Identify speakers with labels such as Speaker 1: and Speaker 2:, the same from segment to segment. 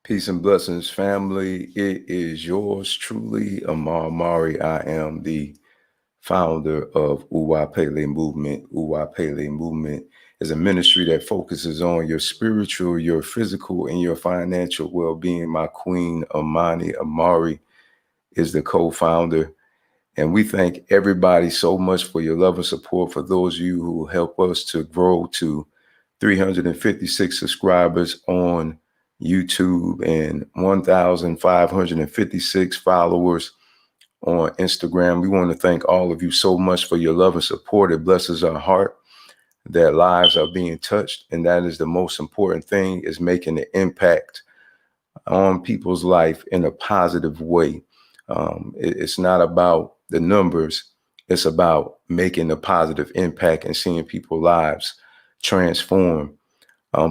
Speaker 1: Peace and blessings, family. It is yours truly, Amar Mari. I am the founder of Uwa Pele Movement. Uwa Pele Movement is a ministry that focuses on your spiritual, your physical, and your financial well-being. My queen, Amani Amari, is the co-founder. And we thank everybody so much for your love and support. For those of you who help us to grow to 356 subscribers on YouTube and 1,556 followers on Instagram. We want to thank all of you so much for your love and support. It blesses our heart that lives are being touched. And that is the most important thing, is making an impact on people's life in a positive way. It's not about the numbers. It's about making a positive impact and seeing people's lives transform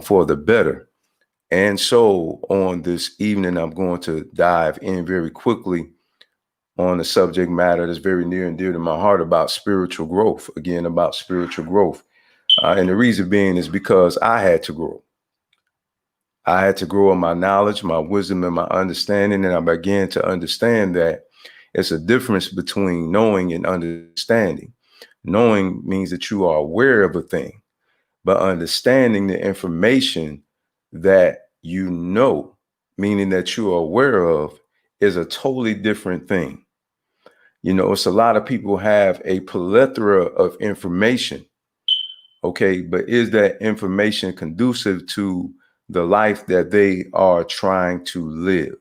Speaker 1: for the better. And so on this evening, I'm going to dive in very quickly on a subject matter that's very near and dear to my heart, about spiritual growth. Again, about spiritual growth. And the reason being is because I had to grow. I had to grow in my knowledge, my wisdom, and my understanding. And I began to understand that it's a difference between knowing and understanding. Knowing means that you are aware of a thing, but understanding the information that you know, meaning that you are aware of, is a totally different thing. You know, it's a lot of people have a plethora of information. Okay, but is that information conducive to the life that they are trying to live?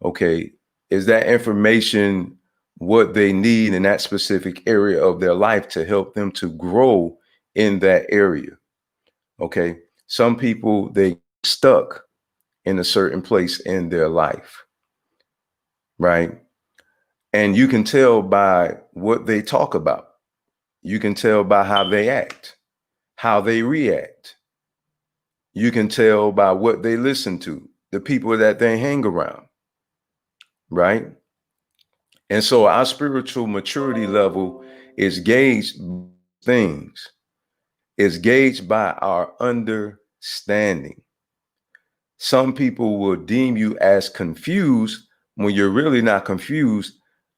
Speaker 1: Okay, is that information what they need in that specific area of their life to help them to grow in that area? Okay, some people, they stuck in a certain place in their life, right? And you can tell by what they talk about. You can tell by how they act, how they react. You can tell by what they listen to, the people that they hang around, right? And so our spiritual maturity level is gauged things, is gauged by our understanding. Some people will deem you as confused when you're really not confused.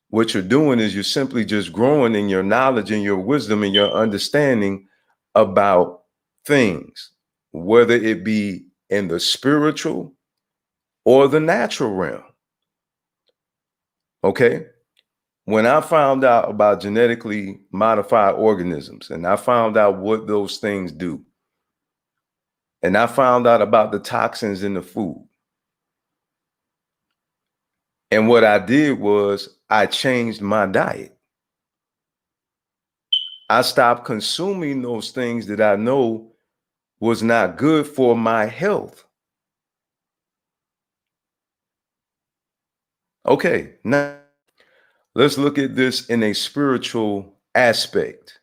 Speaker 1: What you're doing is you're simply just growing in your knowledge and your wisdom and your understanding about things, whether it be in the spiritual or the natural realm. Okay. When I found out about genetically modified organisms, and I found out what those things do, and I found out about the toxins in the food, and what I did was I changed my diet. I stopped consuming those things that I know was not good for my health. Okay, now let's look at this in a spiritual aspect.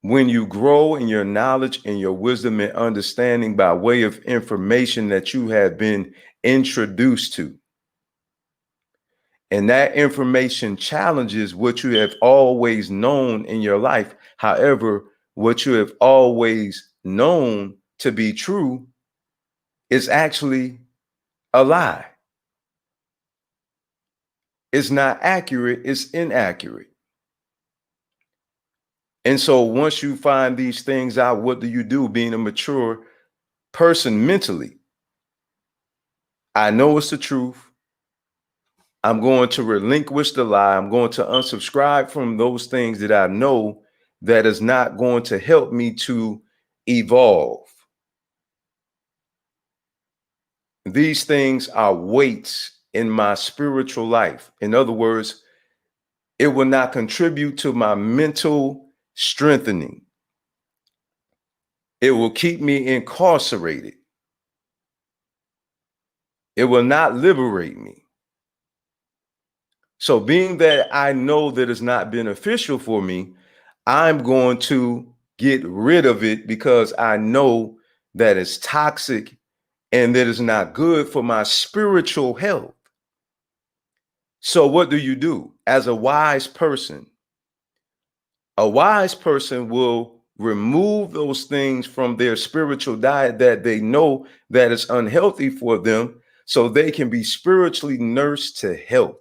Speaker 1: When you grow in your knowledge and your wisdom and understanding by way of information that you have been introduced to, and that information challenges what you have always known in your life. However, what you have always known to be true is actually a lie. It's not accurate, it's inaccurate. And so once you find these things out, what do you do being a mature person mentally? I know it's the truth. I'm going to relinquish the lie. I'm going to unsubscribe from those things that I know that is not going to help me to evolve. These things are weights in my spiritual life. In other words, it will not contribute to my mental strengthening. It will keep me incarcerated. It will not liberate me. So being that I know that it's not beneficial for me, I'm going to get rid of it because I know that it's toxic and that it's not good for my spiritual health. So what do you do as a wise person? A wise person will remove those things from their spiritual diet that they know that is unhealthy for them, so they can be spiritually nursed to health.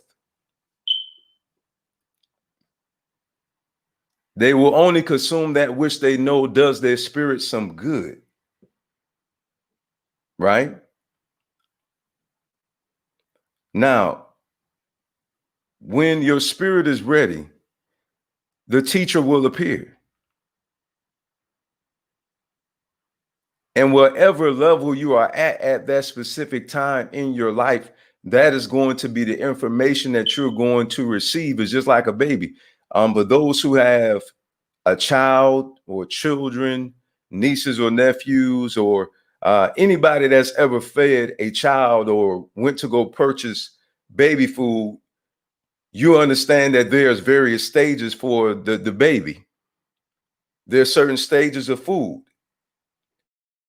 Speaker 1: They will only consume that which they know does their spirit some good. Right? Now, when your spirit is ready, the teacher will appear. And whatever level you are at that specific time in your life, that is going to be the information that you're going to receive. Is just like a baby. But those who have a child or children, nieces or nephews, or anybody that's ever fed a child or went to go purchase baby food, you understand that there's various stages for the baby. There's certain stages of food.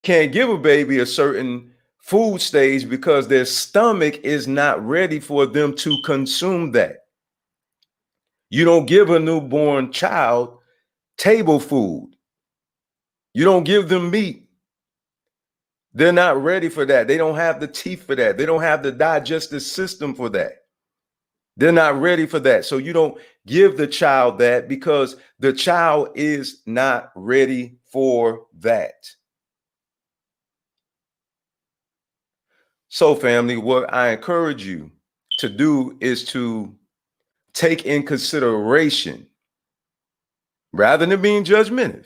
Speaker 1: Can't give a baby a certain food stage because their stomach is not ready for them to consume that. You don't give a newborn child table food. You don't give them meat. They're not ready for that. They don't have the teeth for that. They don't have the digestive system for that. They're not ready for that. So you don't give the child that because the child is not ready for that. So, family, what I encourage you to do is to take in consideration, rather than being judgmental,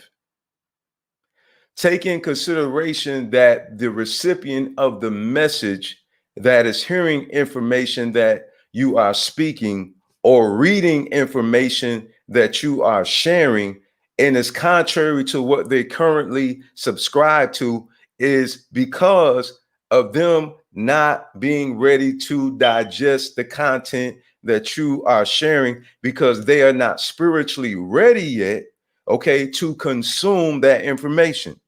Speaker 1: take in consideration that the recipient of the message that is hearing information that you are speaking or reading information that you are sharing and is contrary to what they currently subscribe to is because of them not being ready to digest the content that you are sharing because they are not spiritually ready yet, okay, to consume that information.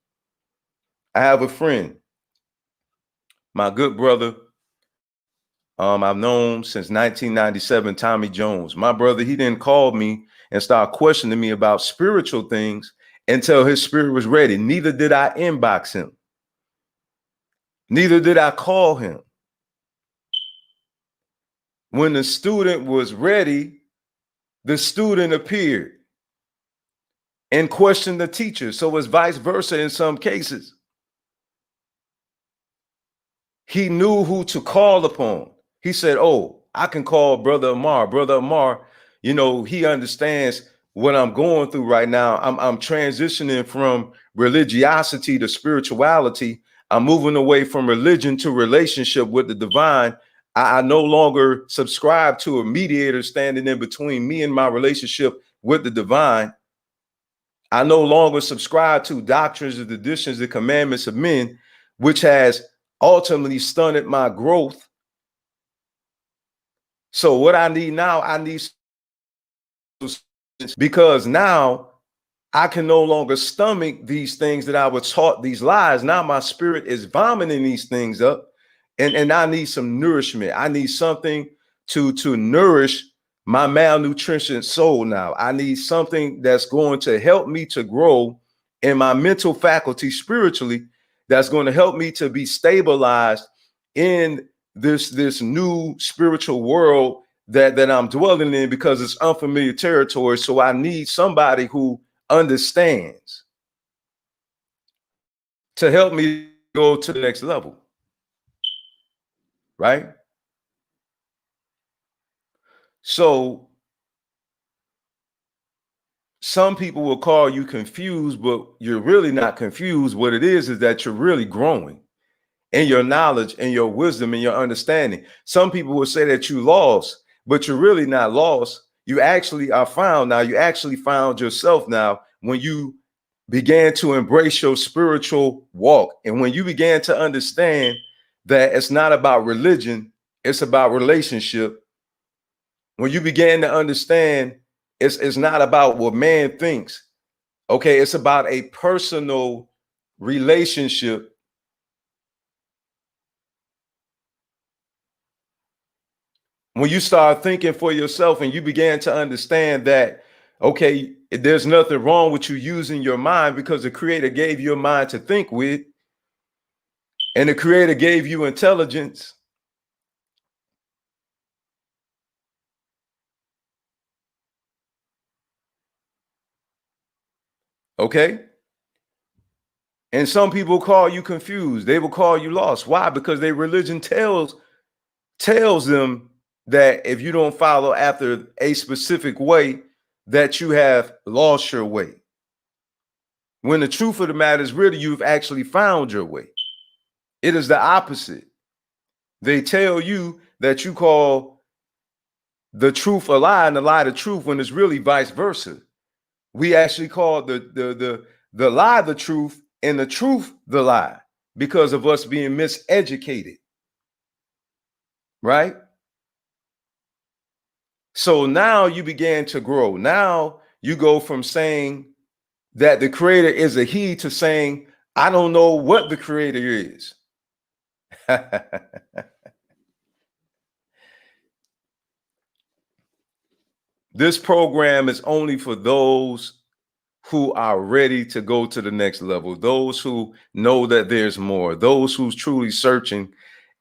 Speaker 1: I have a friend, my good brother, I've known since 1997, Tommy Jones. My brother, he didn't call me and start questioning me about spiritual things until his spirit was ready. Neither did I inbox him. Neither did I call him. When the student was ready, the student appeared and questioned the teacher. So it's vice versa in some cases. He knew who to call upon. He said, "Oh, I can call Brother Amar. Brother Amar, you know, he understands what I'm going through right now. I'm transitioning from religiosity to spirituality. I'm moving away from religion to relationship with the divine. I no longer subscribe to a mediator standing in between me and my relationship with the divine. I no longer subscribe to doctrines, the traditions, the commandments of men, which has ultimately stunted my growth. So what I need now, I need, because now I can no longer stomach these things that I was taught, these lies. Now my spirit is vomiting these things up, and I need some nourishment. I need something to nourish my malnutrition soul. Now I need something that's going to help me to grow in my mental faculty spiritually, that's going to help me to be stabilized in this new spiritual world that I'm dwelling in, because it's unfamiliar territory. So I need somebody who understands to help me go to the next level, right? So some people will call you confused, but you're really not confused. What it is that you're really growing in your knowledge and your wisdom and your understanding. Some people will say that you lost, but you're really not lost. You actually are found now. You actually found yourself now when you began to embrace your spiritual walk. And when you began to understand that it's not about religion, it's about relationship. When you began to understand it's not about what man thinks, okay, it's about a personal relationship. When you start thinking for yourself and you began to understand that, okay, There's nothing wrong with you using your mind, because the Creator gave you a mind to think with, and the Creator gave you intelligence. Okay? And some people call you confused. They will call you lost. Why? Because their religion tells them that if you don't follow after a specific way, that you have lost your way. When the truth of the matter is, really, you've actually found your way. It is the opposite. They tell you that you call the truth a lie and the lie the truth, when it's really vice versa. We actually call the lie the truth and the truth the lie, because of us being miseducated. Right? So now you began to grow. Now you go from saying that the Creator is a he to saying, I don't know what the Creator is. This program is only for those who are ready to go to the next level, those who know that there's more, those who's truly searching,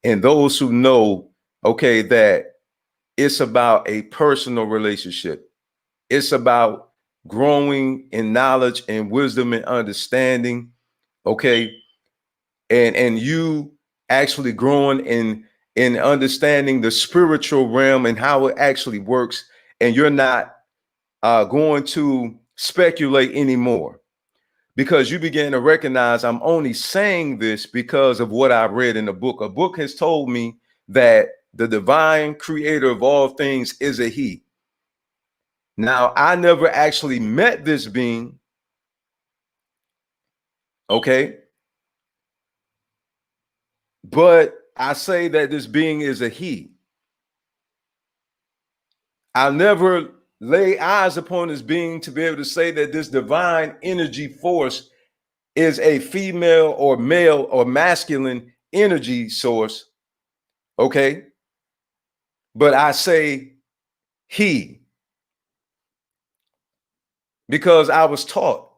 Speaker 1: and those who know, okay, that it's about a personal relationship. It's about growing in knowledge and wisdom and understanding, okay? And you actually growing in understanding the spiritual realm and how it actually works, and you're not going to speculate anymore, because you begin to recognize I'm only saying this because of what I've read in the book. A book has told me that the divine creator of all things is a he. Now, I never actually met this being, okay? But I say that this being is a he. I'll never lay eyes upon this being to be able to say that this divine energy force is a female or male or masculine energy source, okay? But I say he, because I was taught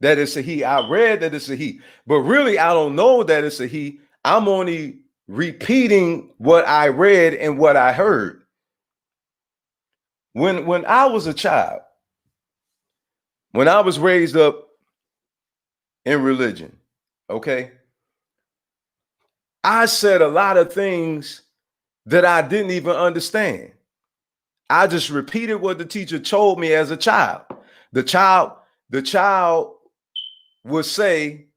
Speaker 1: that it's a he. I read that it's a he, but really I don't know that it's a he. I'm only repeating what I read and what I heard. When I was a child, when I was raised up in religion, okay, I said a lot of things that I didn't even understand. I just repeated what the teacher told me as a child. The child would say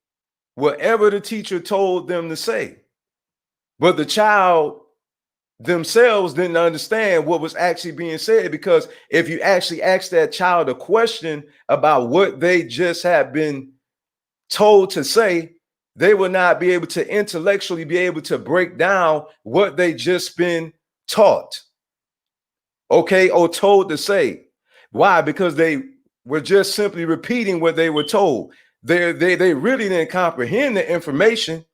Speaker 1: whatever the teacher told them to say. But the child themselves didn't understand what was actually being said, because if you actually ask that child a question about what they just have been told to say, they will not be able to intellectually be able to break down what they just been taught, okay, or told to say. Why? Because they were just simply repeating what they were told. They really didn't comprehend the information.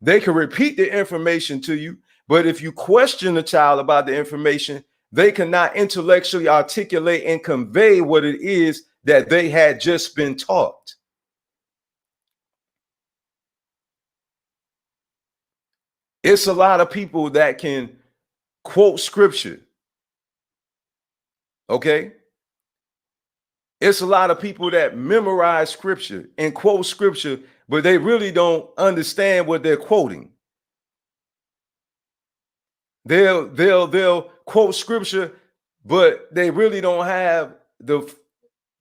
Speaker 1: They can repeat the information to you, but if you question the child about the information, they cannot intellectually articulate and convey what it is that they had just been taught. It's a lot of people that can quote scripture, okay? It's a lot of people that memorize scripture and quote scripture, but they really don't understand what they're quoting. They'll quote scripture, but they really don't have the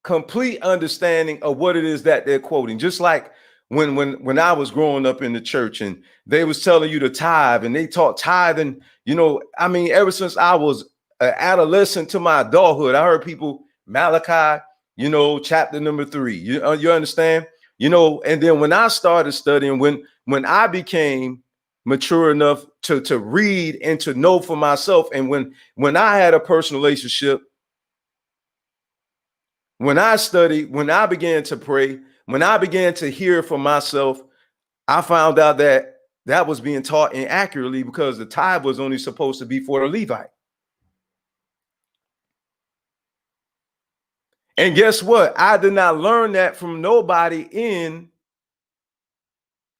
Speaker 1: complete understanding of what it is that they're quoting. Just like when I was growing up in the church and they was telling you to tithe, and they taught tithing, you know, I mean, ever since I was an adolescent to my adulthood, I heard people, Malachi, you know, chapter number 3, you understand, you know. And then when I started studying, when I became mature enough to read and to know for myself, and when I had a personal relationship, when I studied, when I began to pray, when I began to hear for myself, I found out that that was being taught inaccurately, because the tithe was only supposed to be for the Levite. And guess what? I did not learn that from nobody in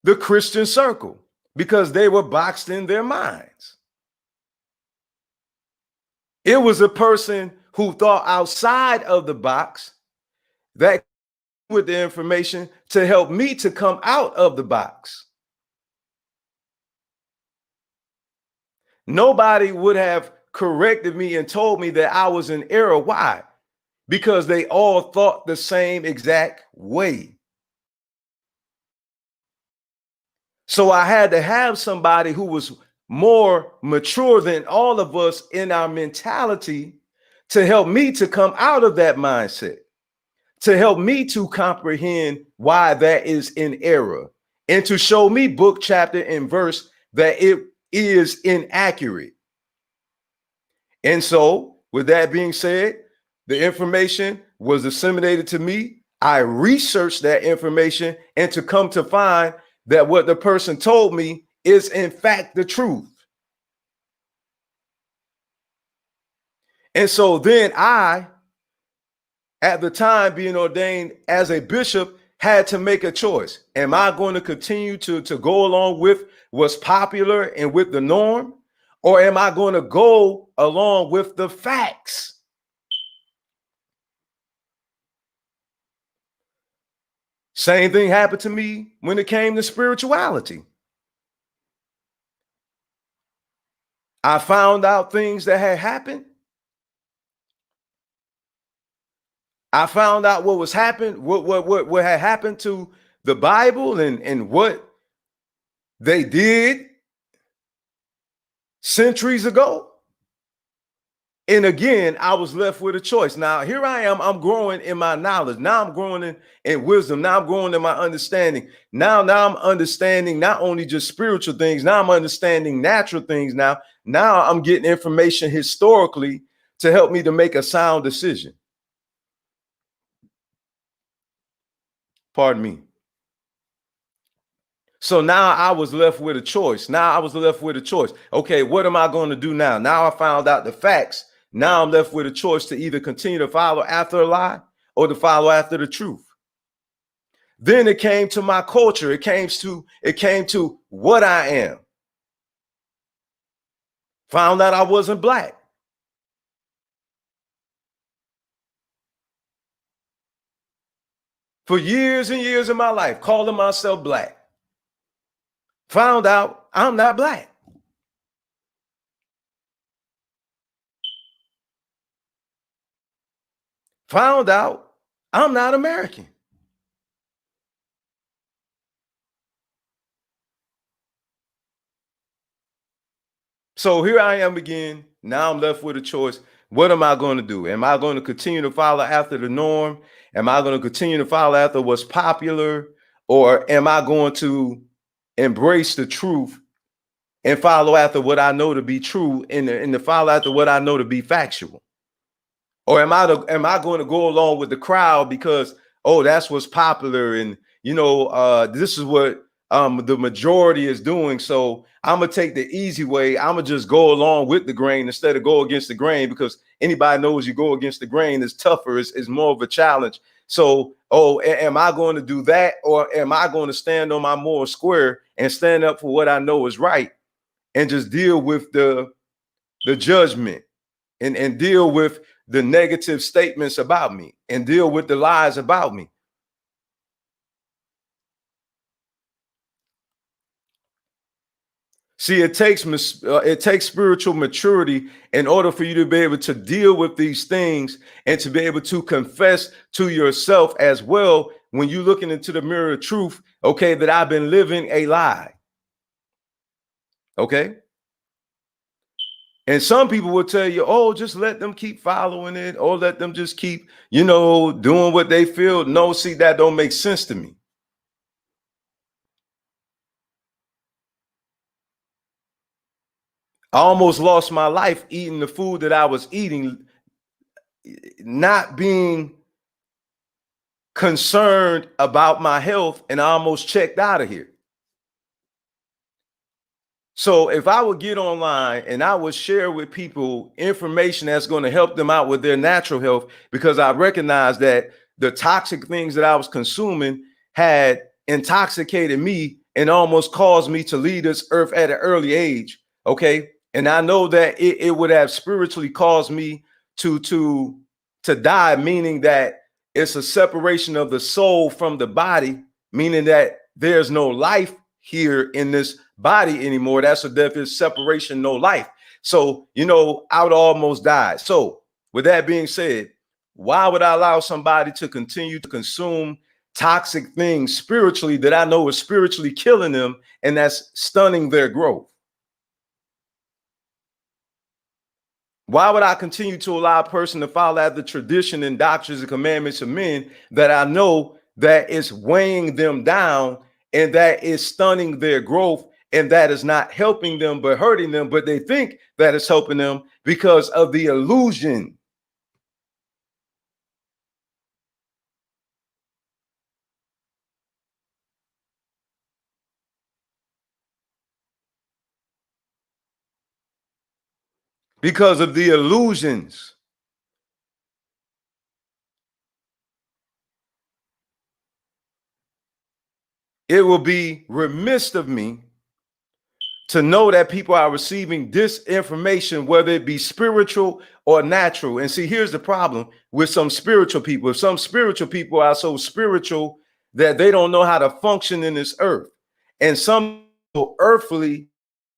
Speaker 1: the Christian circle because they were boxed in their minds. It was a person who thought outside of the box that with the information to help me to come out of the box. Nobody would have corrected me and told me that I was in error. Why? Because they all thought the same exact way. So I had to have somebody who was more mature than all of us in our mentality to help me to come out of that mindset, to help me to comprehend why that is in error, and to show me book, chapter, and verse that it is inaccurate. And so, with that being said, the information was disseminated to me. I researched that information and to come to find that what the person told me is in fact the truth. And so then I, at the time being ordained as a bishop, had to make a choice. Am I going to continue to go along with what's popular and with the norm? Or am I going to go along with the facts? Same thing happened to me when it came to spirituality. I found out things that had happened. I found out what was happened, what had happened to the Bible and what they did centuries ago. And again, I was left with a choice. Now, here I am. I'm growing in my knowledge. Now I'm growing in wisdom. Now I'm growing in my understanding. Now I'm understanding not only just spiritual things. Now I'm understanding natural things. Now I'm getting information historically to help me to make a sound decision. Pardon me. So now I was left with a choice. Okay, what am I going to do now? Now I found out the facts. Now I'm left with a choice to either continue to follow after a lie or to follow after the truth. Then it came to my culture. It came to what I am. Found out I wasn't black. For years and years of my life, calling myself black. Found out I'm not black. Found out I'm not American. So here I am again. Now I'm left with a choice. What am I going to do? Am I going to continue to follow after the norm? Am I going to continue to follow after what's popular? Or am I going to embrace the truth and follow after what I know to be true and to follow after what I know to be factual? Or am I going to go along with the crowd because, oh, that's what's popular and, this is what the majority is doing. So I'm going to take the easy way. I'm going to just go along with the grain instead of go against the grain, because anybody knows you go against the grain is tougher, is more of a challenge. So, am I going to do that, or am I going to stand on my moral square and stand up for what I know is right and just deal with the judgment and deal with the negative statements about me and deal with the lies about me? See, it takes spiritual maturity in order for you to be able to deal with these things and to be able to confess to yourself as well when you're looking into the mirror of truth, okay, that I've been living a lie. Okay. And some people will tell you, oh, just let them keep following it, or let them just keep, doing what they feel. No, see, that don't make sense to me. I almost lost my life eating the food that I was eating, not being concerned about my health, and I almost checked out of here. So if I would get online and I would share with people information that's going to help them out with their natural health, because I recognize that the toxic things that I was consuming had intoxicated me and almost caused me to leave this earth at an early age. Okay. And I know that it would have spiritually caused me to die, meaning that it's a separation of the soul from the body, meaning that there's no life here in this body anymore. That's a death, is separation, no life. So, I would almost die. So, with that being said, why would I allow somebody to continue to consume toxic things spiritually that I know is spiritually killing them and that's stunning their growth? Why would I continue to allow a person to follow after tradition and doctrines and commandments of men that I know that is weighing them down and that is stunning their growth and that is not helping them but hurting them, but they think that it's helping them because of the illusion? Because of the illusions. It will be remiss of me to know that people are receiving disinformation, whether it be spiritual or natural. And see, here's the problem with some spiritual people. If some spiritual people are so spiritual that they don't know how to function in this earth, and some people earthly,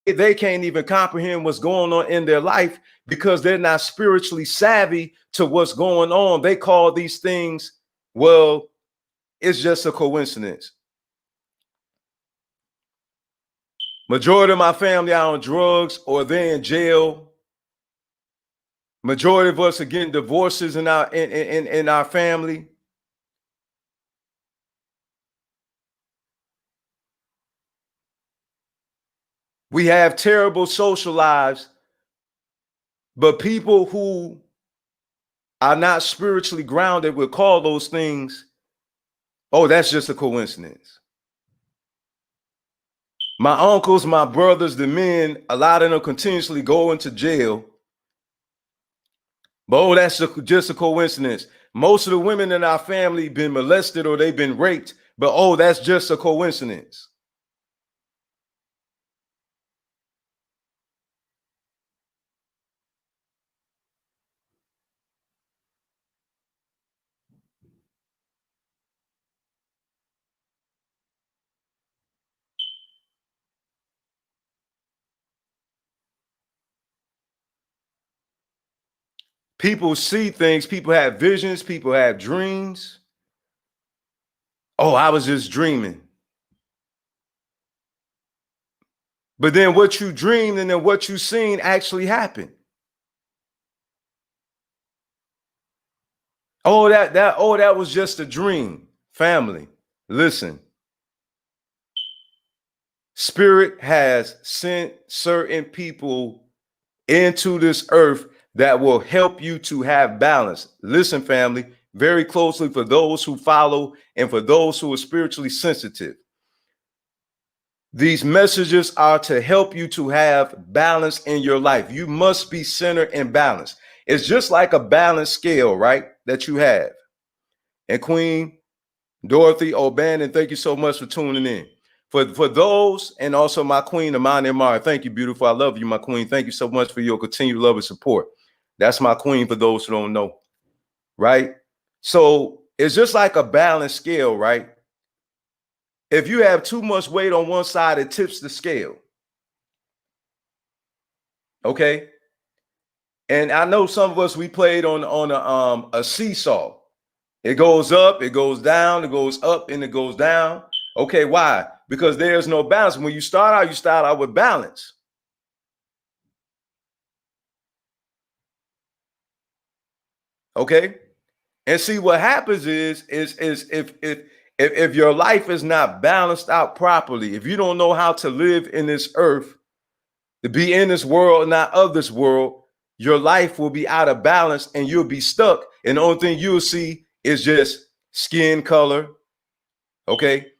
Speaker 1: they can't even comprehend what's going on in their life because they're not spiritually savvy to what's going on. They call these things, well, it's just a coincidence. Majority of my family are on drugs or they're in jail. Majority of us are getting divorces in our family. We have terrible social lives, but people who are not spiritually grounded would call those things, oh, that's just a coincidence. My uncles, my brothers, the men, a lot of them continuously go into jail. But oh, that's just a coincidence. Most of the women in our family been molested or they've been raped, but oh, that's just a coincidence. People see things, people have visions, people have dreams. Oh, I was just dreaming. But then what you dreamed and then what you seen actually happened. Oh, that was just a dream. Family, listen. Spirit has sent certain people into this earth that will help you to have balance. Listen, family, very closely, for those who follow and for those who are spiritually sensitive. These messages are to help you to have balance in your life. You must be centered and balanced. It's just like a balance scale, right? That you have. And Queen Dorothy O'Bannon, thank you so much for tuning in. For those, and also my queen, Amani Amara, thank you, beautiful. I love you, my queen. Thank you so much for your continued love and support. That's my queen for those who don't know, right? So it's just like a balance scale, right? If you have too much weight on one side, it tips the scale. Okay. And I know some of us, we played on a seesaw. It goes up, it goes down, it goes up, and it goes down. Okay, why? Because there's no balance. When you start out with balance. Okay. And see what happens is if your life is not balanced out properly, if you don't know how to live in this earth, to be in this world, not of this world, your life will be out of balance and you'll be stuck. And the only thing you'll see is just skin color. Okay.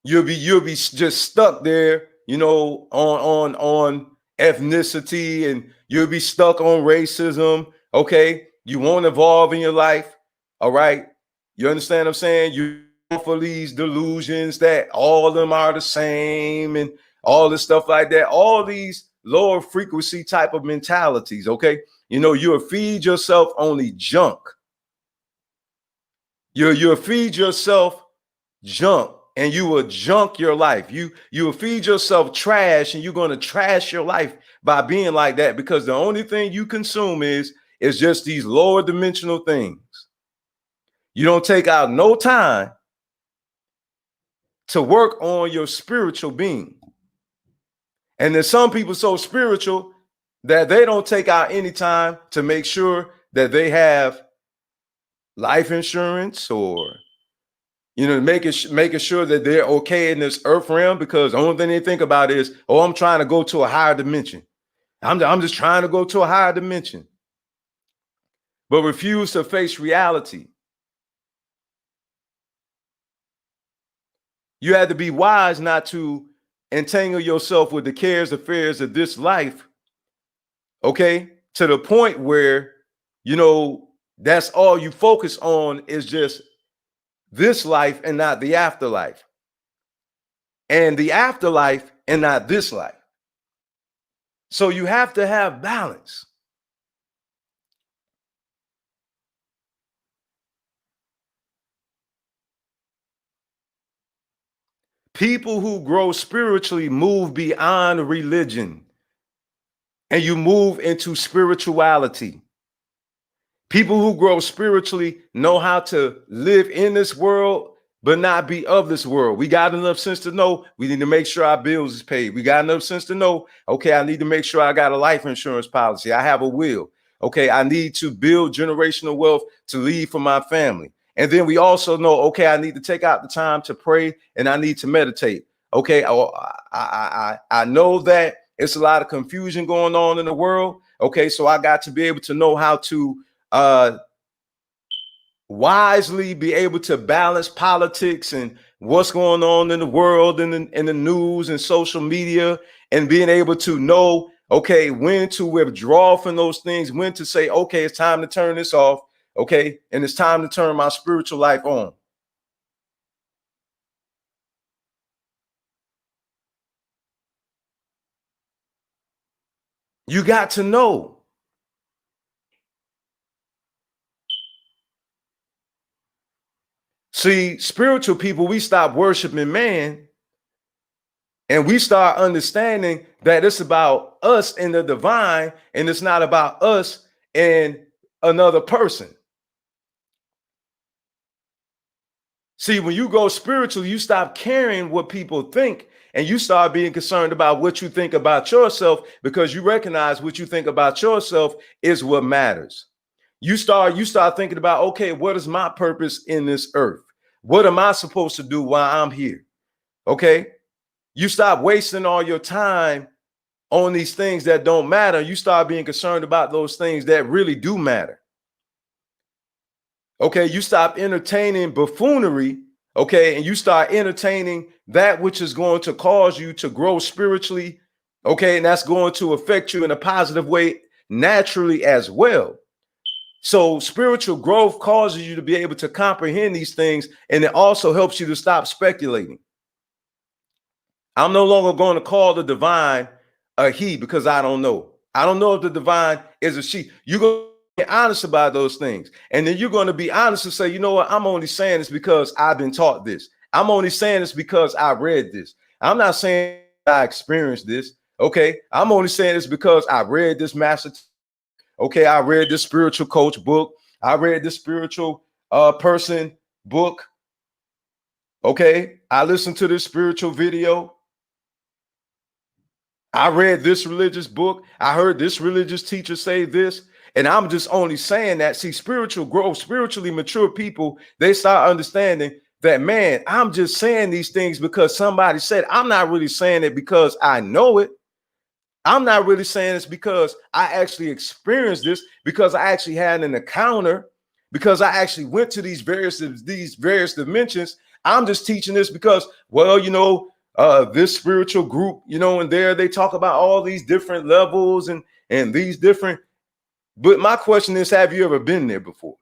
Speaker 1: You'll be just stuck there on ethnicity, and you'll be stuck on racism. Okay, you won't evolve in your life. All right, you understand what I'm saying? You for these delusions that all of them are the same and all this stuff like that. All these lower frequency type of mentalities. Okay, you'll feed yourself only junk. You'll feed yourself junk, and you will junk your life. You will feed yourself trash, and you're going to trash your life by being like that, because the only thing you consume is just these lower dimensional things. You don't take out no time to work on your spiritual being. And there's some people so spiritual that they don't take out any time to make sure that they have life insurance, or making sure that they're okay in this earth realm, because the only thing they think about is, oh, I'm trying to go to a higher dimension. I'm just trying to go to a higher dimension, but refuse to face reality. You have to be wise not to entangle yourself with the cares, affairs of this life, okay, to the point where, that's all you focus on is just this life and not the afterlife, and the afterlife and not this life. So you have to have balance. People who grow spiritually move beyond religion, and you move into spirituality. People who grow spiritually know how to live in this world, but not be of this world. We got enough sense to know we need to make sure our bills is paid. We got enough sense to know, okay, I need to make sure I got a life insurance policy. I have a will. Okay, I need to build generational wealth to leave for my family. And then we also know, okay, I need to take out the time to pray, and I need to meditate. Okay, I know that it's a lot of confusion going on in the world. Okay, so I got to be able to know how to wisely be able to balance politics and what's going on in the world and in the news and social media, and being able to know, okay, when to withdraw from those things, when to say, okay, it's time to turn this off. Okay, and it's time to turn my spiritual life on. You got to know. See, spiritual people, we stop worshiping man, and we start understanding that it's about us and the divine, and it's not about us and another person. See, when you go spiritual, you stop caring what people think, and you start being concerned about what you think about yourself, because you recognize what you think about yourself is what matters. You start thinking about, okay, what is my purpose in this earth? What am I supposed to do while I'm here? Okay. You stop wasting all your time on these things that don't matter. You start being concerned about those things that really do matter. Okay, you stop entertaining buffoonery, okay, and you start entertaining that which is going to cause you to grow spiritually, okay, and that's going to affect you in a positive way naturally as well. So spiritual growth causes you to be able to comprehend these things, and it also helps you to stop speculating. I'm no longer going to call the divine a he, because I don't know. I don't know if the divine is a she. You go be honest about those things, and then you're going to be honest and say, you know what, I'm only saying this because I've been taught this. I'm only saying this because I read this. I'm not saying I experienced this. Okay, I'm only saying this because I read this master. Okay, I read this spiritual coach book. I read this spiritual person book. Okay, I listened to this spiritual video. I read this religious book. I heard this religious teacher say this. And I'm just only saying that. See, spiritual growth, spiritually mature people, they start understanding that, man, I'm just saying these things because somebody said. I'm not really saying it because I know it. I'm not really saying this because I actually experienced this, because I actually had an encounter, because I actually went to these various dimensions. I'm just teaching this because, well, this spiritual group, you know, and there they talk about all these different levels and these different. But my question is, have you ever been there before?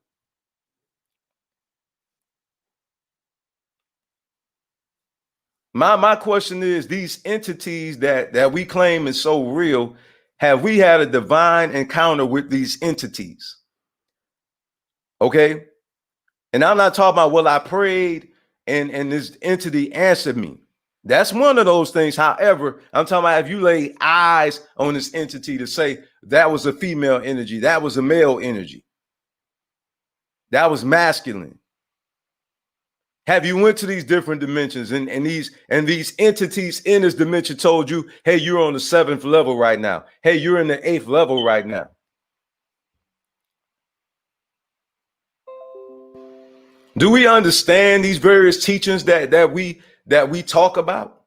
Speaker 1: My question is, these entities that we claim is so real, have we had a divine encounter with these entities? Okay. And I'm not talking about, well, I prayed and this entity answered me. That's one of those things. However, I'm talking about if you lay eyes on this entity to say that was a female energy, that was a male energy, that was masculine. Have you went to these different dimensions and these entities in this dimension told you, hey, you're on the 7th level right now. Hey, you're in the 8th level right now. Do we understand these various teachings that we talk about?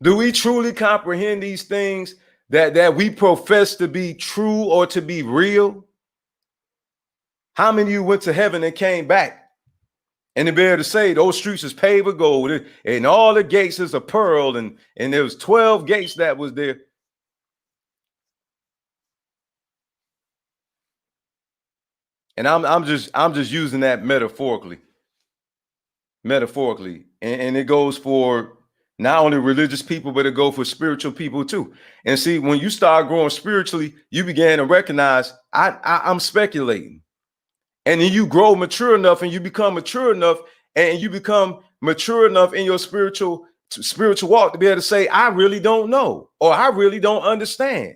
Speaker 1: Do we truly comprehend these things that we profess to be true or to be real? How many of you went to heaven and came back? And to be able to say those streets is paved with gold and all the gates is a pearl and there was 12 gates that was there. And I'm just using that metaphorically. And it goes for not only religious people, but it goes for spiritual people too. And see, when you start growing spiritually, you began to recognize I'm speculating. And then you grow mature enough and you become mature enough and you become mature enough in your spiritual walk to be able to say, I really don't know, or I really don't understand.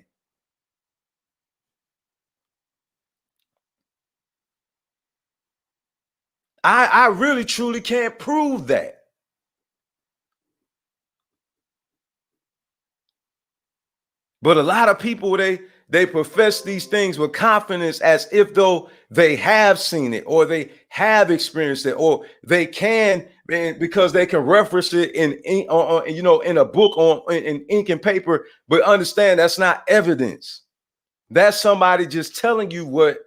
Speaker 1: I really truly can't prove that. But a lot of people, they profess these things with confidence as if though they have seen it or they have experienced it or they can, because they can reference it in in a book in ink and paper. But understand that's not evidence. That's somebody just telling you what,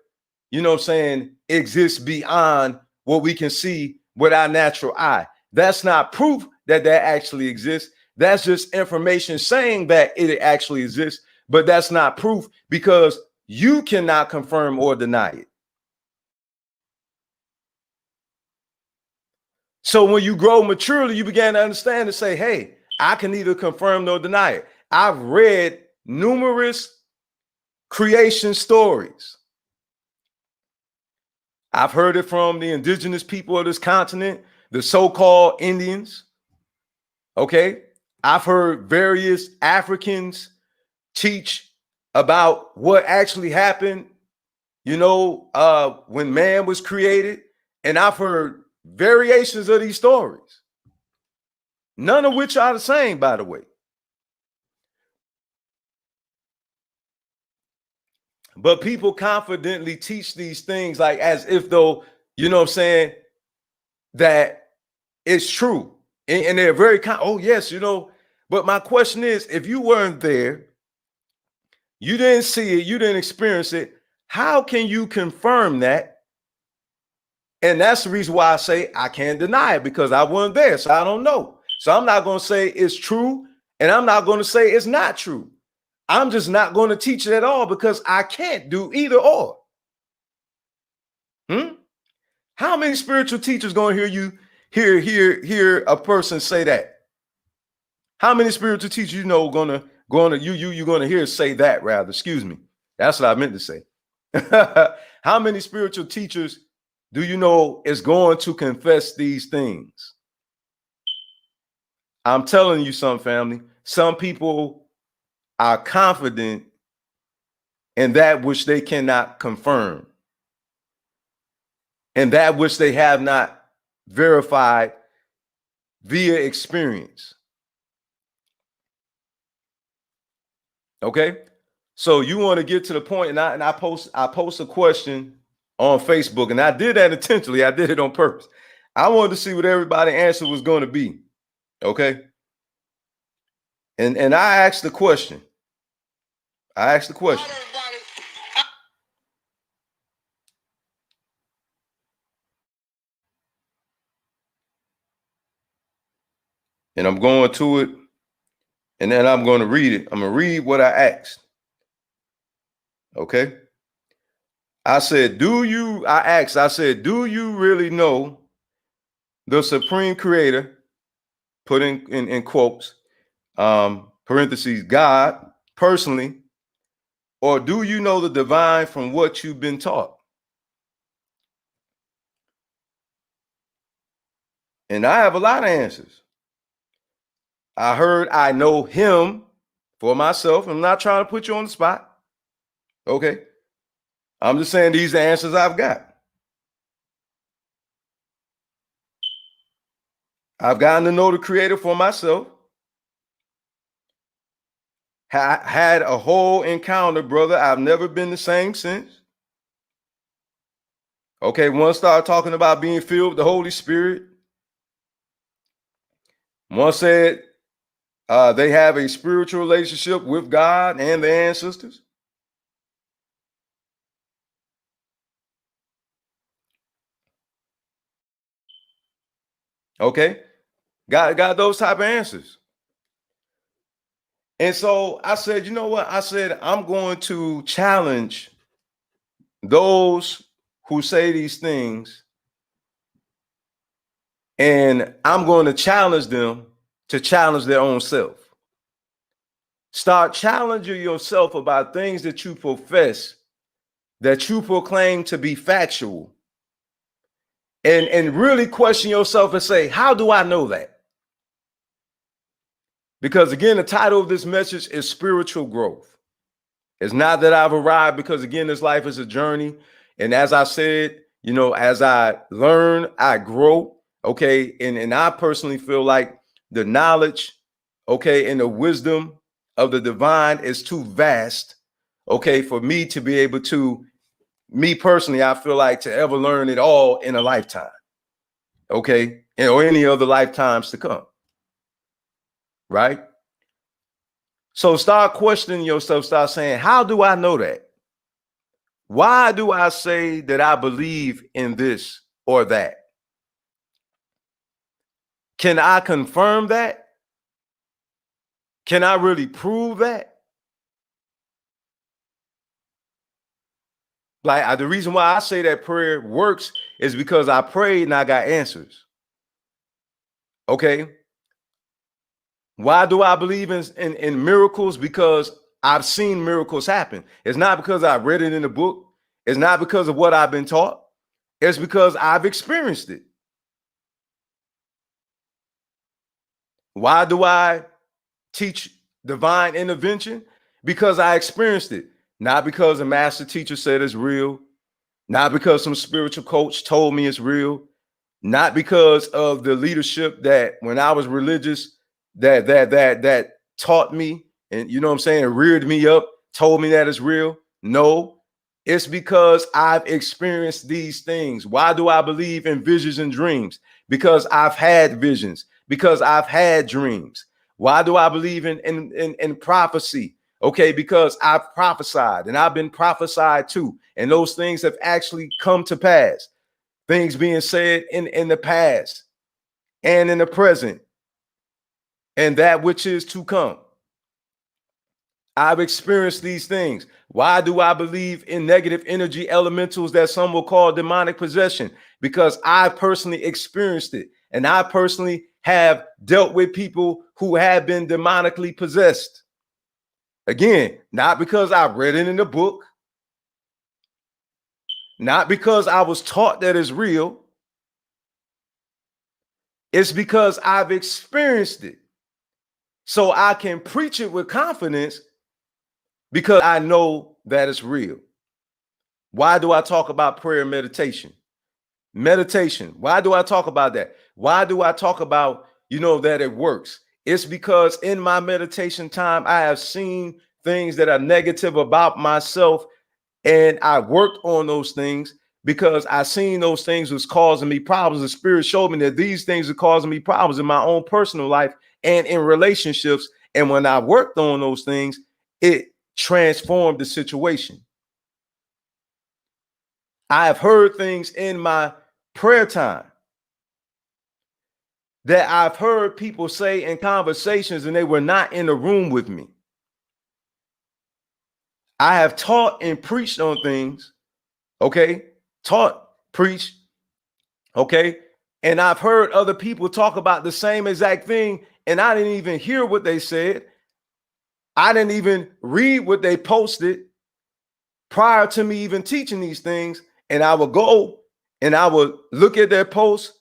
Speaker 1: exists beyond what we can see with our natural eye. That's not proof that actually exists. That's just information saying that it actually exists, but that's not proof because you cannot confirm or deny it. So when you grow maturely, you began to understand and say, hey, I can neither confirm nor deny it. I've read numerous creation stories. I've heard it from the indigenous people of this continent, the so-called Indians. Okay. I've heard various Africans teach about what actually happened, when man was created. And I've heard variations of these stories, none of which are the same, by the way. But people confidently teach these things like as if though, that it's true. And they're very oh, yes, But my question is, if you weren't there, you didn't see it, you didn't experience it, how can you confirm that? And that's the reason why I say I can't deny it, because I wasn't there, so I don't know. So I'm not going to say it's true, and I'm not going to say it's not true. I'm just not going to teach it at all because I can't do either or. How many spiritual teachers going to hear a person say that? How many spiritual teachers you're going to hear say that, rather? Excuse me. That's what I meant to say. How many spiritual teachers do you know is going to confess these things? I'm telling you, some family, some people are confident in that which they cannot confirm, and that which they have not verified via experience. Okay, so you want to get to the point, and I post a question on Facebook, and I did that intentionally. I did it on purpose. I wanted to see what everybody's answer was going to be. Okay, and I asked the question. And I'm going to it, and then I'm going to read it. I'm going to read what I asked. Okay. I said, I said, do you really know the supreme creator, put in quotes, parentheses, God personally, or do you know the divine from what you've been taught? And I have a lot of answers. I heard I know him for myself. I'm not trying to put you on the spot. Okay. I'm just saying these are the answers I've got. I've gotten to know the creator for myself. Had a whole encounter, brother. I've never been the same since. Okay, one started talking about being filled with the Holy Spirit. One said they have a spiritual relationship with God and the ancestors. Okay, got those type of answers. And so I said, you know what? I said, I'm going to challenge those who say these things, and I'm going to challenge them to challenge their own self. Start challenging yourself about things that you profess, that you proclaim to be factual, and really question yourself and say, how do I know that? Because again, the title of this message is spiritual growth. It's not that I've arrived, because again, this life is a journey. And as I said, you know, as I learn, I grow. Okay. And I personally feel like the knowledge, okay, and the wisdom of the divine is too vast, okay, for me to be able to, me personally, I feel like, to ever learn it all in a lifetime. Okay. Or any other lifetimes to come. Right. So start questioning yourself, start saying, how do I know that? Why do I say that I believe in this or that? Can I confirm that? Can I really prove that? Like, the reason why I say that prayer works is because I prayed and I got answers. Okay. Why do I believe in miracles? Because I've seen miracles happen. It's not because I read it in a book. It's not because of what I've been taught. It's because I've experienced it. Why do I teach divine intervention? Because I experienced it. Not because a master teacher said it's real. Not because some spiritual coach told me it's real. Not because of the leadership that when I was religious that taught me, and you know what I'm saying, reared me up, told me that it's real. No, it's because I've experienced these things. Why do I believe in visions and dreams? Because I've had visions, because I've had dreams. Why do I believe in prophecy? Okay, because I've prophesied and I've been prophesied to, and those things have actually come to pass. Things being said in the past and in the present and that which is to come. I've experienced these things. Why do I believe in negative energy elementals that some will call demonic possession? Because I personally experienced it, and I personally have dealt with people who have been demonically possessed. Again, not because I read it in the book, not because I was taught that it's real. It's because I've experienced it. So I can preach it with confidence because I know that it's real. Why do I talk about prayer and meditation? Meditation. Why do I talk about that? Why do I talk about, you know, that it works? It's because in my meditation time, I have seen things that are negative about myself, and I worked on those things because I seen those things was causing me problems. The spirit showed me that these things are causing me problems in my own personal life and in relationships. And when I worked on those things, it transformed the situation. I have heard things in my prayer time that I've heard people say in conversations and they were not in the room with me. I have taught and preached on things, okay? Taught, preached, okay? And I've heard other people talk about the same exact thing, and I didn't even hear what they said. I didn't even read what they posted prior to me even teaching these things. And I would go and I would look at their posts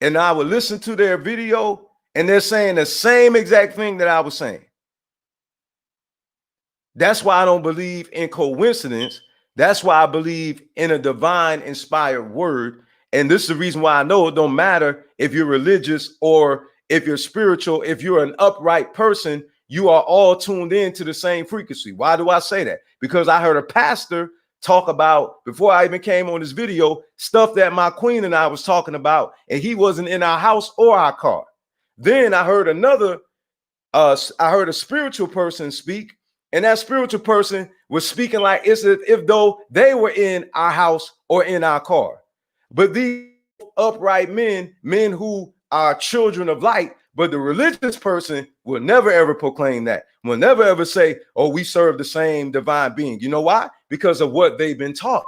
Speaker 1: and I would listen to their video, and they're saying the same exact thing that I was saying. That's why I don't believe in coincidence. That's why I believe in a divine inspired word. And this is the reason why I know it don't matter if you're religious or if you're spiritual. If you're an upright person, you are all tuned in to the same frequency. Why do I say that? Because I heard a pastor talk about, before I even came on this video, stuff that my queen and I was talking about, and he wasn't in our house or our car. Then I heard I heard a spiritual person speak, and that spiritual person was speaking like it's as if though they were in our house or in our car. But these upright men who are children of light, but the religious person will never ever proclaim that, will never ever say, oh, we serve the same divine being. You know why? Because of what they've been taught.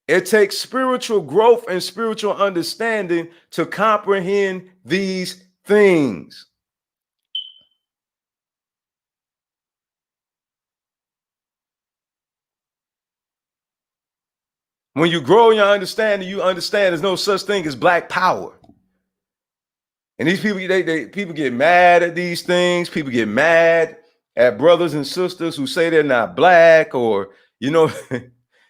Speaker 1: It takes spiritual growth and spiritual understanding to comprehend these things. When you grow in your understanding, you understand there's no such thing as black power. And these people, people get mad at these things. People get mad at brothers and sisters who say they're not black, or you know,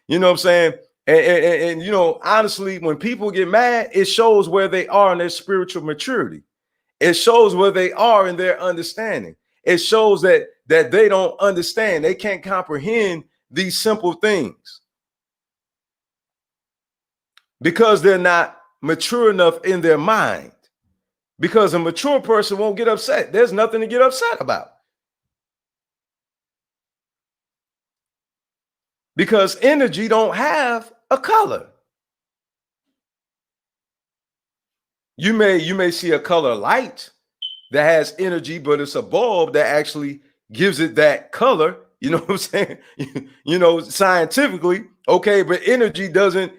Speaker 1: you know what I'm saying. And you know, honestly, when people get mad, it shows where they are in their spiritual maturity. It shows where they are in their understanding. It shows that they don't understand. They can't comprehend these simple things because they're not mature enough in their mind. Because a mature person won't get upset. There's nothing to get upset about. Because energy don't have a color. You may see a color light that has energy, but it's a bulb that actually gives it that color. You know what I'm saying? You know, scientifically, okay, but energy doesn't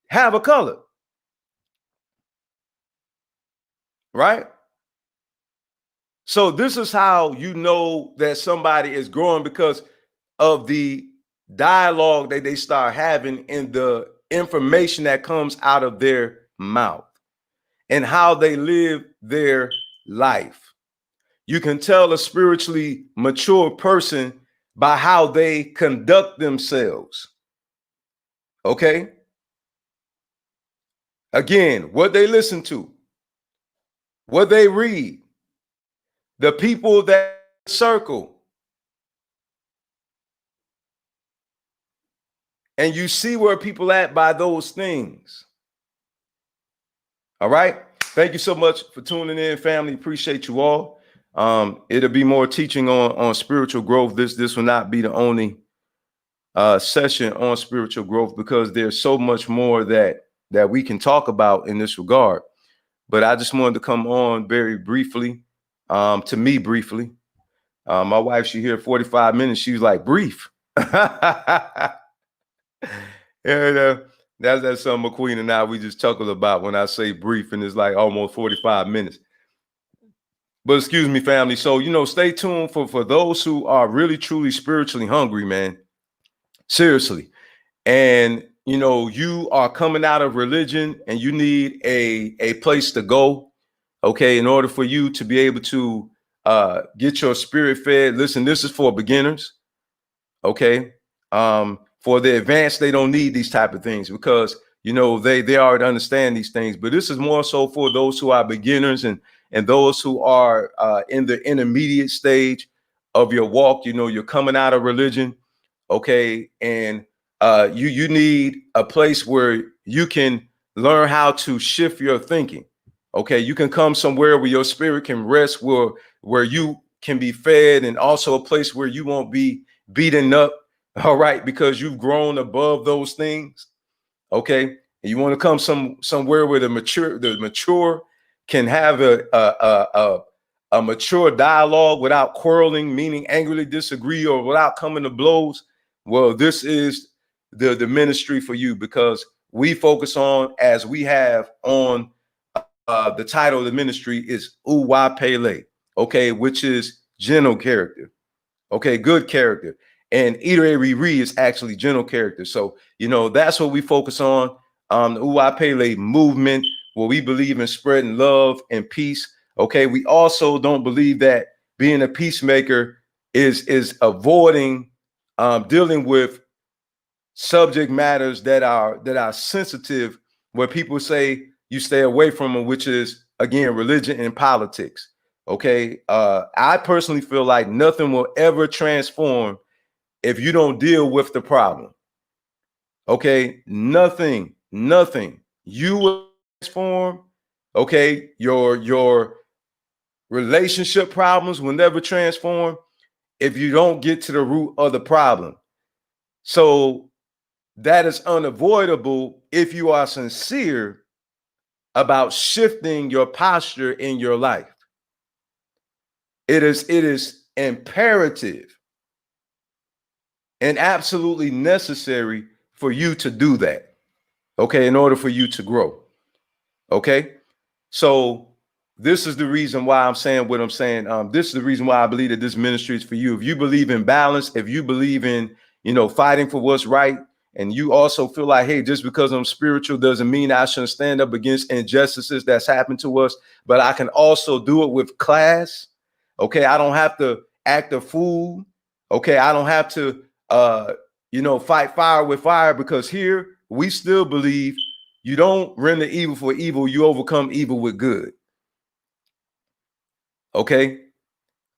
Speaker 1: have a color. Right? So this is how you know that somebody is growing, because of the dialogue that they start having and the information that comes out of their mouth and how they live their life. You can tell a spiritually mature person by how they conduct themselves. Okay? Again, what they listen to, what they read, the people that circle. And you see where people at by those things. All right. Thank you so much for tuning in, family. Appreciate you all. It'll be more teaching on spiritual growth. This will not be the only session on spiritual growth, because there's so much more that we can talk about in this regard. But I just wanted to come on very briefly, to me briefly. My wife, she here 45 minutes. She was like, brief. And that's something McQueen and I, we just chuckle about when I say brief, and it's like almost 45 minutes. But excuse me, family. So, you know, stay tuned for those who are really, truly spiritually hungry, man. Seriously. And, you know, you are coming out of religion and you need a place to go. Okay. In order for you to be able to get your spirit fed. Listen, this is for beginners. Okay. For the advanced, they don't need these type of things, because, you know, they already understand these things. But this is more so for those who are beginners and those who are in the intermediate stage of your walk. You know, you're coming out of religion. Okay. And you need a place where you can learn how to shift your thinking. Okay. You can come somewhere where your spirit can rest, where you can be fed, and also a place where you won't be beaten up. All right. Because you've grown above those things. Okay. and you want to come somewhere where the mature can have a mature dialogue without quarreling, meaning angrily disagree or without coming to blows, well, this is the ministry for you, because we focus on, as we have on the title of the ministry is Uwa Pele, okay, which is general character, okay, good character. And Ire Riri is actually general character. So, you know, that's what we focus on. The Uwa Pele movement, where we believe in spreading love and peace. Okay, we also don't believe that being a peacemaker is avoiding dealing with subject matters that are sensitive, where people say you stay away from them, which is, again, religion and politics. Okay, I personally feel like nothing will ever transform if you don't deal with the problem. Okay, nothing. You will transform. Okay, your relationship problems will never transform if you don't get to the root of the problem. So that is unavoidable if you are sincere about shifting your posture in your life. It is imperative and absolutely necessary for you to do that, okay, in order for you to grow. Okay, so this is the reason why I'm saying what I'm saying. This is the reason why I believe that this ministry is for you. If you believe in balance, if you believe in, you know, fighting for what's right, and you also feel like, hey, just because I'm spiritual doesn't mean I shouldn't stand up against injustices that's happened to us, but I can also do it with class. Okay, I don't have to act a fool. Okay, I don't have to fight fire with fire, because here we still believe you don't render evil for evil, you overcome evil with good. Okay,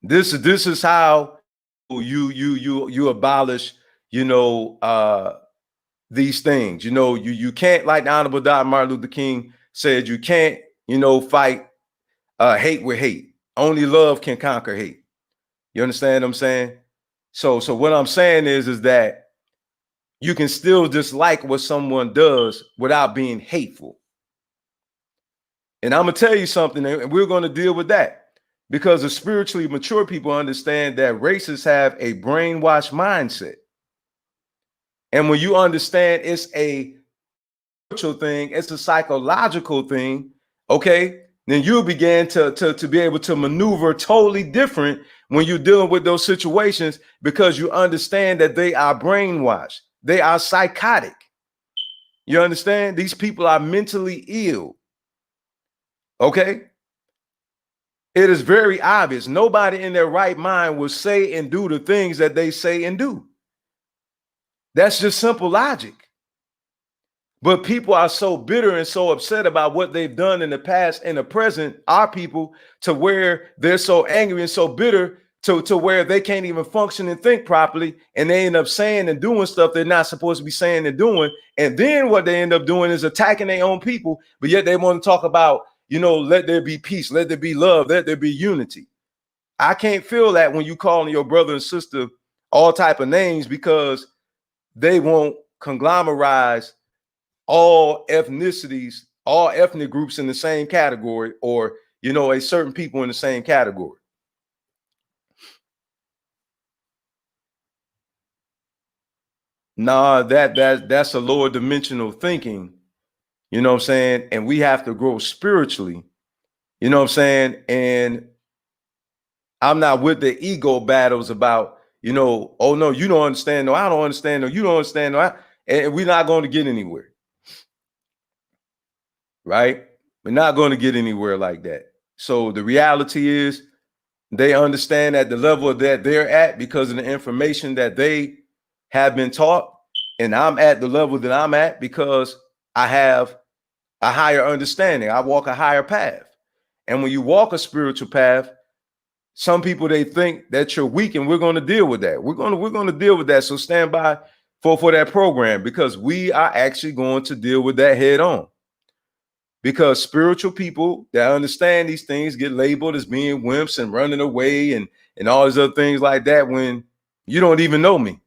Speaker 1: this is how you abolish, these things. You can't, like the Honorable Dr. Martin Luther King said, you can't, fight hate with hate. Only love can conquer hate. You understand what I'm saying? So what I'm saying is that you can still dislike what someone does without being hateful. And I'm gonna tell you something, and we're going to deal with that, because the spiritually mature people understand that racists have a brainwashed mindset. And when you understand it's a spiritual thing, it's a psychological thing, okay, then you begin to be able to maneuver totally different when you're dealing with those situations, because you understand that they are brainwashed. They are psychotic. You understand? These people are mentally ill. Okay? It is very obvious. Nobody in their right mind will say and do the things that they say and do. That's just simple logic. But people are so bitter and so upset about what they've done in the past and the present, our people, to where they're so angry and so bitter to where they can't even function and think properly. And they end up saying and doing stuff they're not supposed to be saying and doing. And then what they end up doing is attacking their own people. But yet they want to talk about, let there be peace, let there be love, let there be unity. I can't feel that when you calling your brother and sister all type of names, because they won't conglomerize all ethnicities, all ethnic groups in the same category, or a certain people in the same category. Nah, that's a lower dimensional thinking, you know what I'm saying? And we have to grow spiritually, you know what I'm saying? And I'm not with the ego battles about, oh no, you don't understand, no, I don't understand, no, you don't understand, no, and we're not going to get anywhere. Right? We're not going to get anywhere like that. So the reality is, they understand at the level that they're at because of the information that they have been taught. And I'm at the level that I'm at because I have a higher understanding. I walk a higher path. And when you walk a spiritual path, some people, they think that you're weak, and we're going to deal with that. We're going to deal with that. So stand by for that program, because we are actually going to deal with that head on. Because spiritual people that understand these things get labeled as being wimps and running away and all these other things like that, when you don't even know me.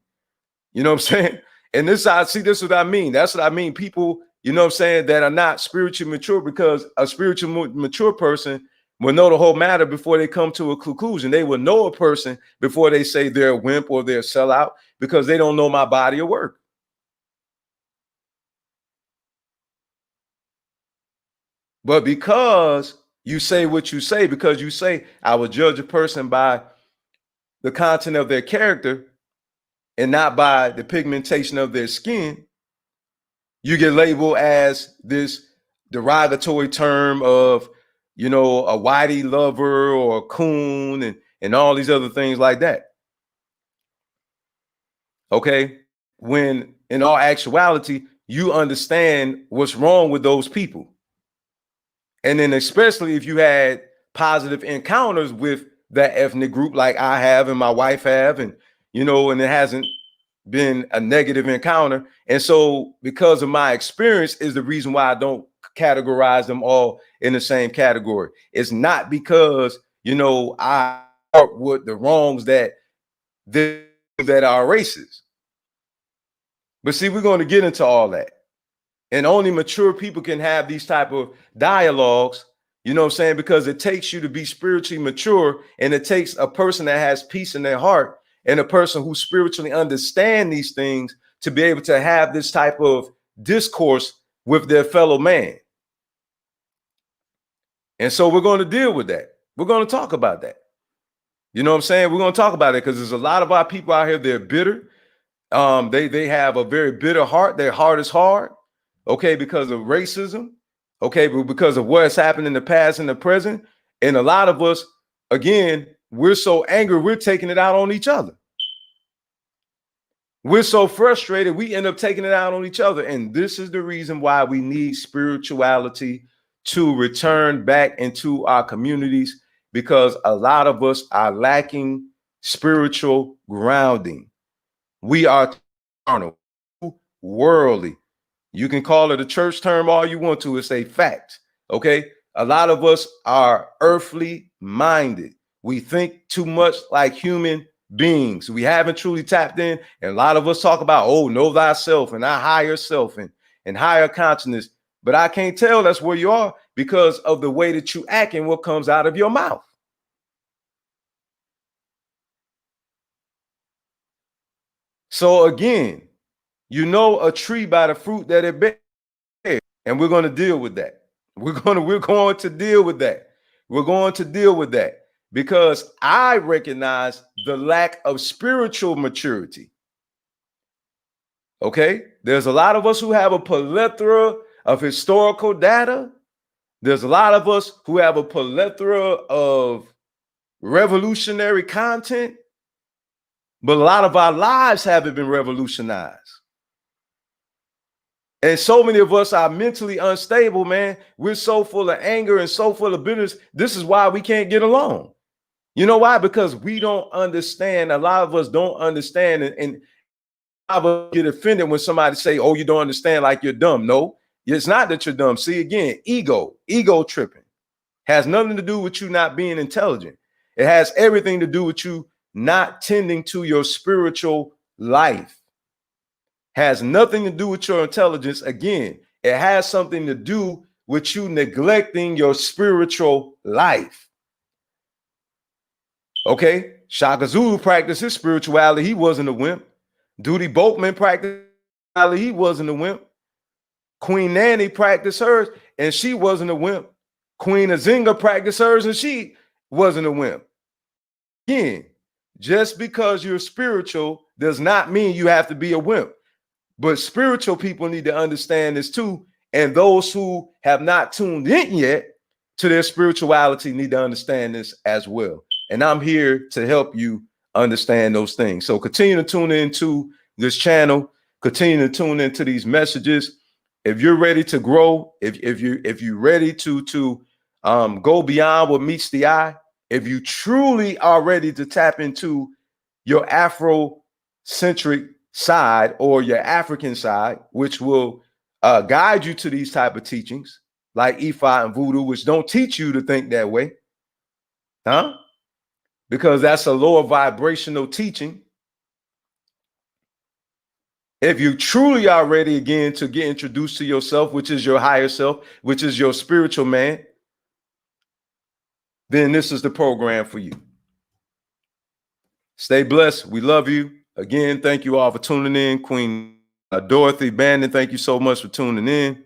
Speaker 1: You know what I'm saying? And this is what I mean. That's what I mean. People you know what I'm saying, that are not spiritually mature, because a spiritually mature person will know the whole matter before they come to a conclusion. They will know a person before they say they're a wimp or they're a sellout, because they don't know my body of work. But because you say what you say, because you say, I will judge a person by the content of their character and not by the pigmentation of their skin, you get labeled as this derogatory term of, you know, a whitey lover or a coon and all these other things like that. Okay. When in all actuality, you understand what's wrong with those people. And then especially if you had positive encounters with that ethnic group, like I have and my wife have, and, you know, and it hasn't been a negative encounter. And so because of my experience is the reason why I don't categorize them all in the same category. It's not because, you know, I with the wrongs that are racist. But see, we're going to get into all that. And only mature people can have these type of dialogues, you know what I'm saying? Because it takes you to be spiritually mature, and it takes a person that has peace in their heart and a person who spiritually understand these things to be able to have this type of discourse with their fellow man. And so we're going to deal with that. We're going to talk about that. You know what I'm saying? We're going to talk about it because there's a lot of our people out here, they're bitter. They have a very bitter heart. Their heart is hard, okay, because of racism, okay, but because of what has happened in the past and the present. And a lot of us, again, we're so angry, we're taking it out on each other. We're so frustrated, we end up taking it out on each other. And this is the reason why we need spirituality to return back into our communities, because a lot of us are lacking spiritual grounding. We are carnal, worldly. You can call it a church term all you want to. It's a fact. Okay. A lot of us are earthly minded. We think too much like human beings. We haven't truly tapped in. And a lot of us talk about, oh, know thyself and our higher self and higher consciousness. But I can't tell that's where you are because of the way that you act and what comes out of your mouth. So again, you know a tree by the fruit that it bears, and we're going to deal with that. We're going to deal with that. We're going to deal with that because I recognize the lack of spiritual maturity. Okay, there's a lot of us who have a plethora of historical data. There's a lot of us who have a plethora of revolutionary content, but a lot of our lives haven't been revolutionized. And so many of us are mentally unstable, man. We're so full of anger and so full of bitterness. This is why we can't get along. You know why? Because we don't understand. A lot of us don't understand, and I will get offended when somebody say, "Oh, you don't understand," like you're dumb. No, it's not that you're dumb. See, again, ego tripping has nothing to do with you not being intelligent. It has everything to do with you not tending to your spiritual life. Has nothing to do with your intelligence. Again, it has something to do with you neglecting your spiritual life. Okay, Shaka Zulu practiced his spirituality. He wasn't a wimp. Duty Boatman practiced spirituality. He wasn't a wimp. Queen Nanny practiced hers, and she wasn't a wimp. Queen Azinga practiced hers, and she wasn't a wimp. Again, just because you're spiritual does not mean you have to be a wimp. But spiritual people need to understand this too. And those who have not tuned in yet to their spirituality need to understand this as well. And I'm here to help you understand those things. So continue to tune into this channel. Continue to tune into these messages. If you're ready to grow, if you're ready to go beyond what meets the eye, if you truly are ready to tap into your Afrocentric side or your African side, which will guide you to these type of teachings like Ifa and Voodoo, which don't teach you to think that way, because that's a lower vibrational teaching. If you truly are ready again to get introduced to yourself, which is your higher self, which is your spiritual man, then this is the program for you. Stay blessed. We love you. Again, thank you all for tuning in. Queen Dorothy Bandon, thank you so much for tuning in.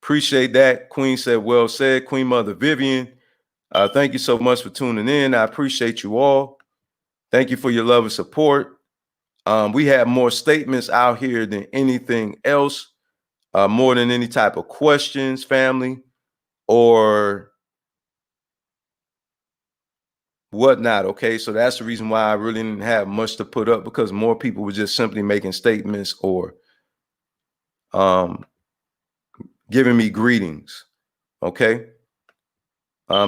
Speaker 1: Appreciate that. Queen said, well said. Queen Mother Vivian, thank you so much for tuning in. I appreciate you all. Thank you for your love and support. We have more statements out here than anything else, more than any type of questions, family, or whatnot. Okay, so that's the reason why I really didn't have much to put up, because more people were just simply making statements or giving me greetings. Okay.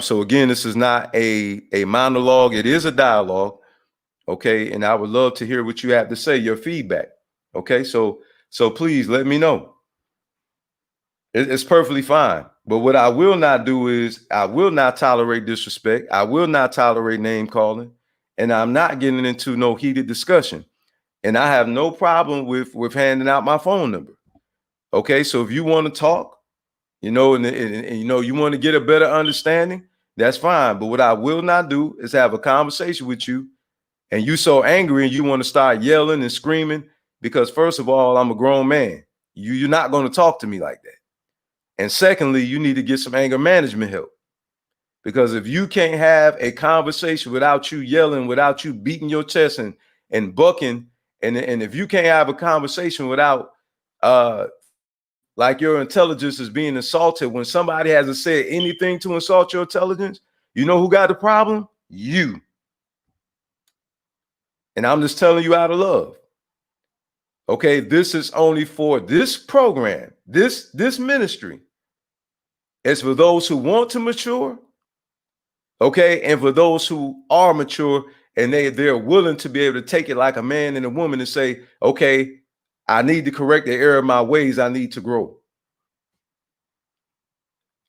Speaker 1: So again, this is not a monologue. It is a dialogue. Okay. And I would love to hear what you have to say, your feedback. Okay. So please let me know. It's perfectly fine. But what I will not do is I will not tolerate disrespect. I will not tolerate name calling. And I'm not getting into no heated discussion. And I have no problem with handing out my phone number. Okay. So if you want to talk, you know, and you know, you want to get a better understanding, that's fine. But what I will not do is have a conversation with you and you so angry and you want to start yelling and screaming, because first of all, I'm a grown man. You're not going to talk to me like that. And secondly, you need to get some anger management help, because if you can't have a conversation without you yelling, without you beating your chest and bucking, and if you can't have a conversation without like your intelligence is being assaulted, when somebody hasn't said anything to insult your intelligence, you know who got the problem? You. And I'm just telling you out of love. Okay, this is only for this program, this ministry. It's for those who want to mature, okay, and for those who are mature and they're willing to be able to take it like a man and a woman and say, okay, I need to correct the error of my ways. I need to grow.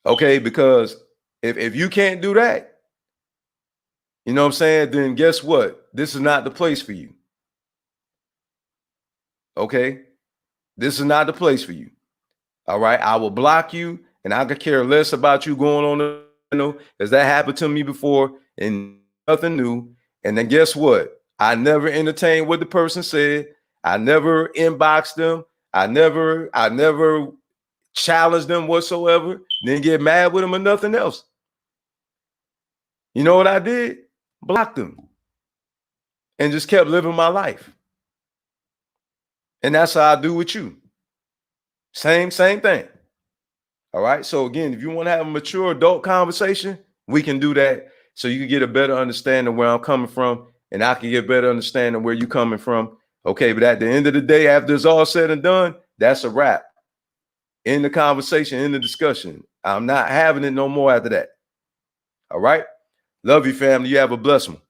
Speaker 1: Okay, because if you can't do that, you know what I'm saying, then guess what? This is not the place for you. Okay, this is not the place for you. All right, I will block you, and I could care less about you going on, you know, because that happened to me before and nothing new. And then guess what? I never entertained what the person said. I never inboxed them. I never challenged them whatsoever. Didn't get mad with them or nothing else. You know what I did? Blocked them and just kept living my life. And that's how I do with you. Same thing. All right. So again, if you want to have a mature adult conversation, we can do that, so you can get a better understanding where I'm coming from, and I can get a better understanding where you're coming from. Okay. But at the end of the day, after it's all said and done, that's a wrap. In the conversation, in the discussion. I'm not having it no more after that. All right. Love you, family. You have a blessed one.